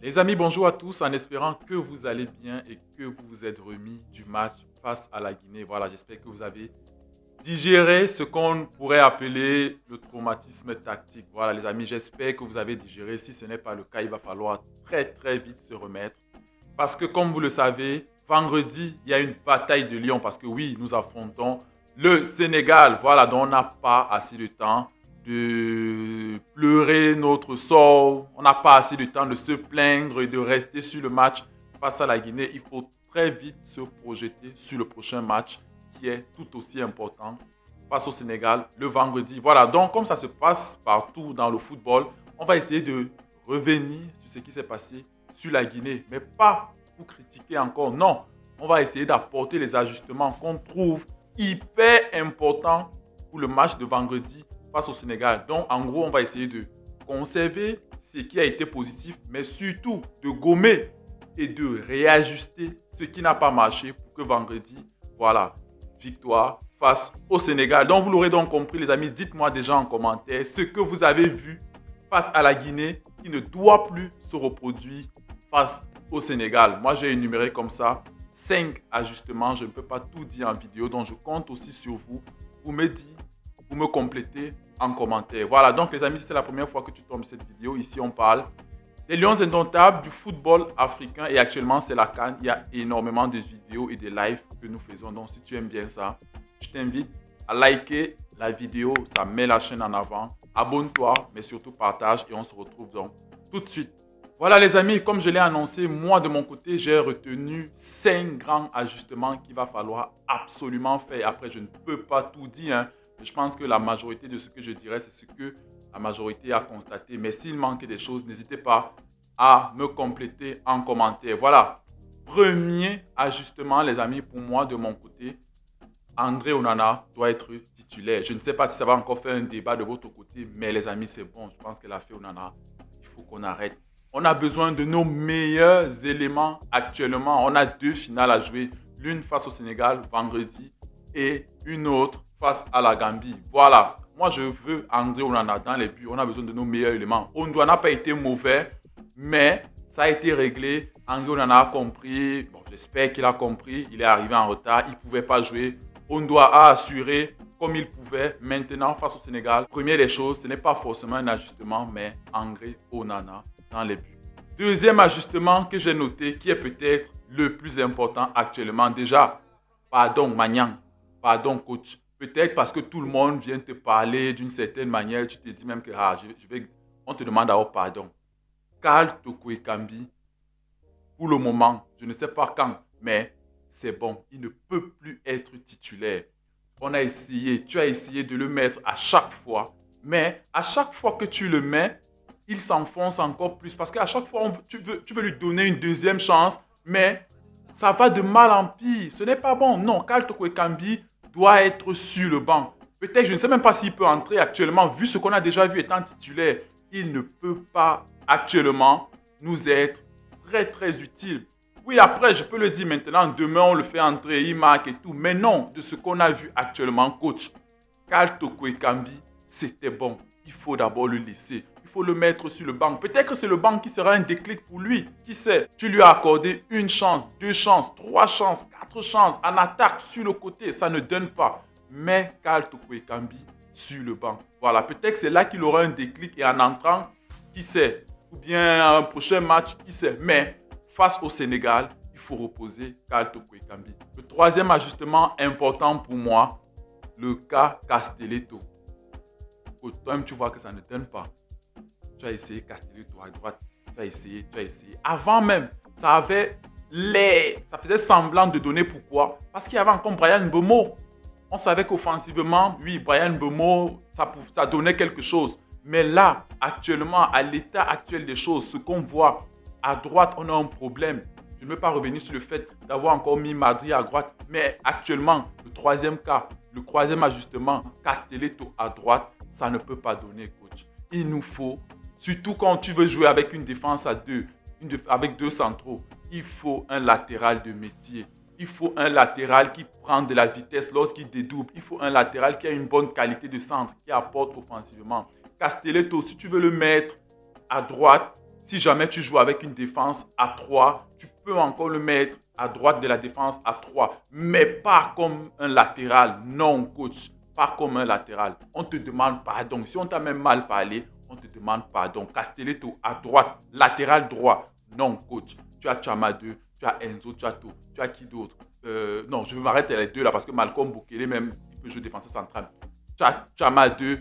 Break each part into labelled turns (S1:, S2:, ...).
S1: Les amis, bonjour à tous, en espérant que vous allez bien et que vous vous êtes remis du match face à la Guinée. Voilà, j'espère que vous avez digéré ce qu'on pourrait appeler le traumatisme tactique. Voilà, les amis, j'espère que vous avez digéré. Si ce n'est pas le cas, il va falloir très très vite se remettre. Parce que comme vous le savez, vendredi, il y a une bataille de lions. Parce que oui, nous affrontons le Sénégal. Voilà, donc on n'a pas assez de temps de pleurer notre sort. On n'a pas assez de temps de se plaindre et de rester sur le match face à la Guinée. Il faut très vite se projeter sur le prochain match qui est tout aussi important face au Sénégal le vendredi. Voilà, donc comme ça se passe partout dans le football, on va essayer de revenir sur ce qui s'est passé sur la Guinée, mais pas pour critiquer encore, non. On va essayer d'apporter les ajustements qu'on trouve hyper importants pour le match de vendredi face au Sénégal. Donc, en gros, on va essayer de conserver ce qui a été positif, mais surtout de gommer et de réajuster ce qui n'a pas marché pour que vendredi, voilà, victoire face au Sénégal. Donc, vous l'aurez donc compris, les amis, dites-moi déjà en commentaire ce que vous avez vu face à la Guinée qui ne doit plus se reproduire face au Sénégal. Moi, j'ai énuméré comme ça 5 ajustements. Je ne peux pas tout dire en vidéo, donc je compte aussi sur vous pour me dire, pour me compléter en commentaire. Voilà, donc les amis, si c'est la première fois que tu tombes cette vidéo, ici on parle des lions indomptables du football africain et actuellement c'est la CAN. Il y a énormément de vidéos et de lives que nous faisons. Donc si tu aimes bien ça, je t'invite à liker la vidéo, ça met la chaîne en avant. Abonne-toi, mais surtout partage et on se retrouve donc tout de suite. Voilà les amis, comme je l'ai annoncé, moi de mon côté, j'ai retenu 5 grands ajustements qu'il va falloir absolument faire. Après, je ne peux pas tout dire, hein. Je pense que la majorité de ce que je dirais, c'est ce que la majorité a constaté. Mais s'il manque des choses, n'hésitez pas à me compléter en commentaire. Voilà, premier ajustement les amis, pour moi de mon côté, André Onana doit être titulaire. Je ne sais pas si ça va encore faire un débat de votre côté, mais les amis, c'est bon. Je pense que l'a fait Onana. Il faut qu'on arrête. On a besoin de nos meilleurs éléments actuellement. On a 2 finales à jouer. L'une face au Sénégal vendredi et une autre face à la Gambie. Voilà. Moi, je veux André Onana dans les buts. On a besoin de nos meilleurs éléments. Ondouane n'a pas été mauvais, mais ça a été réglé. André Onana a compris. Bon, j'espère qu'il a compris. Il est arrivé en retard. Il ne pouvait pas jouer. Ondouane a assuré comme il pouvait. Maintenant, face au Sénégal, première des choses, ce n'est pas forcément un ajustement, mais André Onana dans les buts. Deuxième ajustement que j'ai noté, qui est peut-être le plus important actuellement. Déjà, pardon Magnang, pardon coach. Peut-être parce que tout le monde vient te parler d'une certaine manière, tu te dis même que on te demande alors pardon. Karl Toko Ekambi, pour le moment, je ne sais pas quand, mais c'est bon, il ne peut plus être titulaire. On a essayé, tu as essayé de le mettre à chaque fois, mais à chaque fois que tu le mets, il s'enfonce encore plus parce qu'à chaque fois, tu veux lui donner une deuxième chance, mais ça va de mal en pire. Ce n'est pas bon. Non, Karl Toko Ekambi doit être sur le banc. Peut-être, je ne sais même pas s'il peut entrer actuellement, vu ce qu'on a déjà vu étant titulaire. Il ne peut pas actuellement nous être très très utile. Oui, après, je peux le dire maintenant, demain on le fait entrer, il marque et tout. Mais non, de ce qu'on a vu actuellement, coach, Karl Toko Ekambi, c'était bon. Il faut d'abord le laisser. Il faut le mettre sur le banc. Peut-être que c'est le banc qui sera un déclic pour lui. Qui sait? Tu lui as accordé une chance, 2 chances, 3 chances, 4 chances en attaque sur le côté. Ça ne donne pas. Mais Karl Toko Ekambi sur le banc. Voilà, peut-être que c'est là qu'il aura un déclic et en entrant, qui sait? Ou bien un prochain match, qui sait? Mais face au Sénégal, il faut reposer Karl Toko Ekambi. Le troisième ajustement important pour moi, le cas Castelletto. Toi-même, tu vois que ça ne donne pas. Tu as essayé Castelletto à droite. Tu as essayé. Avant même, ça faisait semblant de donner pourquoi. Parce qu'il y avait encore Bryan Mbeumo. On savait qu'offensivement, oui, Bryan Mbeumo, ça donnait quelque chose. Mais là, actuellement, à l'état actuel des choses, ce qu'on voit, à droite, on a un problème. Je ne veux pas revenir sur le fait d'avoir encore mis Madri à droite. Mais actuellement, le troisième cas, le troisième ajustement, Castelletto à droite, ça ne peut pas donner, coach. Il nous faut, surtout quand tu veux jouer avec une défense à 2, avec 2 centraux, il faut un latéral de métier. Il faut un latéral qui prend de la vitesse lorsqu'il dédouble. Il faut un latéral qui a une bonne qualité de centre, qui apporte offensivement. Castelletto, si tu veux le mettre à droite, Si jamais tu joues avec une défense à 3, tu peux encore le mettre à droite de la défense à 3, mais pas comme un latéral. Non, coach, pas comme un latéral. On te demande pardon. Si on t'a même mal parlé, on te demande pardon. Castelletto à droite, latéral droit. Non, coach. Tu as Chama 2, tu as Enzo Chato, tu as qui d'autre? Non, je vais m'arrêter à les deux là parce que Malcolm Bukele même, il peut jouer défenseur central. Tu as Chama 2,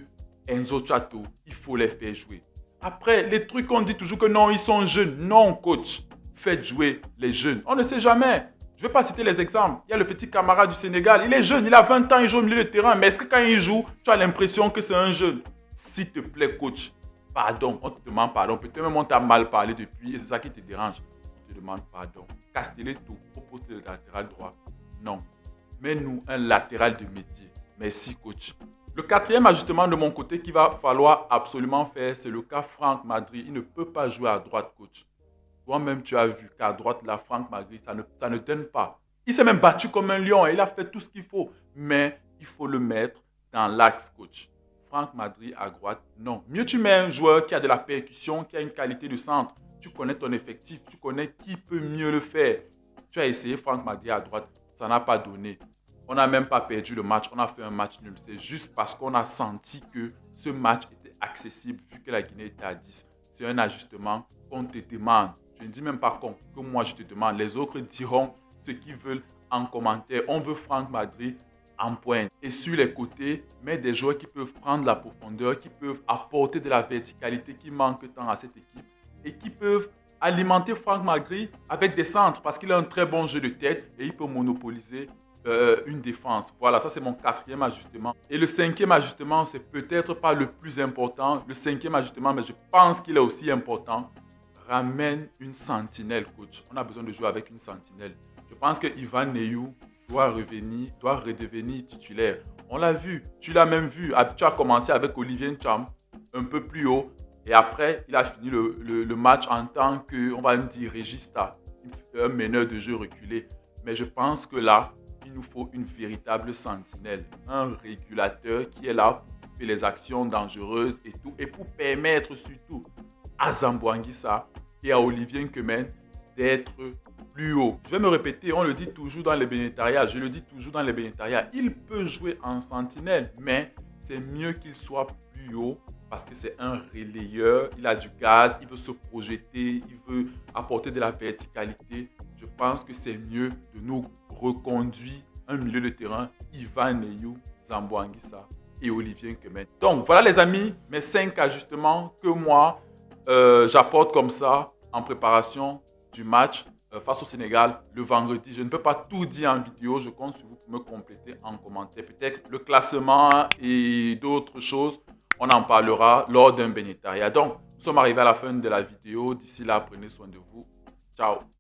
S1: Enzo Chato, il faut les faire jouer. Après, les trucs qu'on dit toujours que non, ils sont jeunes. Non, coach, faites jouer les jeunes. On ne sait jamais. Je ne vais pas citer les exemples. Il y a le petit camarade du Sénégal. Il est jeune, il a 20 ans, il joue au milieu de terrain. Mais est-ce que quand il joue, tu as l'impression que c'est un jeune? S'il te plaît, coach, pardon. On te demande pardon. Peut-être même on t'a mal parlé depuis et c'est ça qui te dérange. On te demande pardon. Castelletto au poste de latéral droit. Non. Mets-nous un latéral de métier. Merci, coach. Le quatrième ajustement de mon côté qu'il va falloir absolument faire, c'est le cas Franck Madri. Il ne peut pas jouer à droite, coach. Toi-même, tu as vu qu'à droite, là, Franck Madri, ça ne donne pas. Il s'est même battu comme un lion. Il a fait tout ce qu'il faut. Mais il faut le mettre dans l'axe, coach. Franck Madri à droite, non. Mieux tu mets un joueur qui a de la percussion, qui a une qualité de centre. Tu connais ton effectif. Tu connais qui peut mieux le faire. Tu as essayé Franck Madri à droite. Ça n'a pas donné. On n'a même pas perdu le match, on a fait un match nul. C'est juste parce qu'on a senti que ce match était accessible vu que la Guinée était à 10. C'est un ajustement qu'on te demande. Je ne dis même pas que moi je te demande. Les autres diront ce qu'ils veulent en commentaire. On veut Franck Madri en pointe. Et sur les côtés, mets des joueurs qui peuvent prendre la profondeur, qui peuvent apporter de la verticalité qui manque tant à cette équipe et qui peuvent alimenter Franck Madri avec des centres parce qu'il a un très bon jeu de tête et il peut monopoliser une défense. Voilà, ça c'est mon quatrième ajustement. Et le cinquième ajustement, c'est peut-être pas le plus important. Le cinquième ajustement, mais je pense qu'il est aussi important. Ramène une sentinelle, coach. On a besoin de jouer avec une sentinelle. Je pense que Ivan Neyou doit redevenir titulaire. On l'a vu, tu l'as même vu. Tu as commencé avec Olivier Ncham un peu plus haut. Et après, il a fini le match en tant que, on va dire, régista, un meneur de jeu reculé. Mais je pense que là, il nous faut une véritable sentinelle, un régulateur qui est là pour couper les actions dangereuses et tout, et pour permettre surtout à Zambo Anguissa et à Olivier Nkemen d'être plus haut. Je vais me répéter, on le dit toujours dans les bénétariats, je le dis toujours dans les bénétariats, il peut jouer en sentinelle, mais c'est mieux qu'il soit plus haut parce que c'est un relayeur, il a du gaz, il veut se projeter, il veut apporter de la verticalité. Je pense que c'est mieux de nous reconduire un milieu de terrain, Ivan Neyou, Zambo Anguissa et Olivier Nkemen. Donc voilà les amis, mes 5 ajustements que moi j'apporte comme ça en préparation du match face au Sénégal le vendredi. Je ne peux pas tout dire en vidéo, je compte sur vous pour me compléter en commentaire. Peut-être le classement et d'autres choses, on en parlera lors d'un bénétariat. Donc, nous sommes arrivés à la fin de la vidéo. D'ici là, prenez soin de vous. Ciao.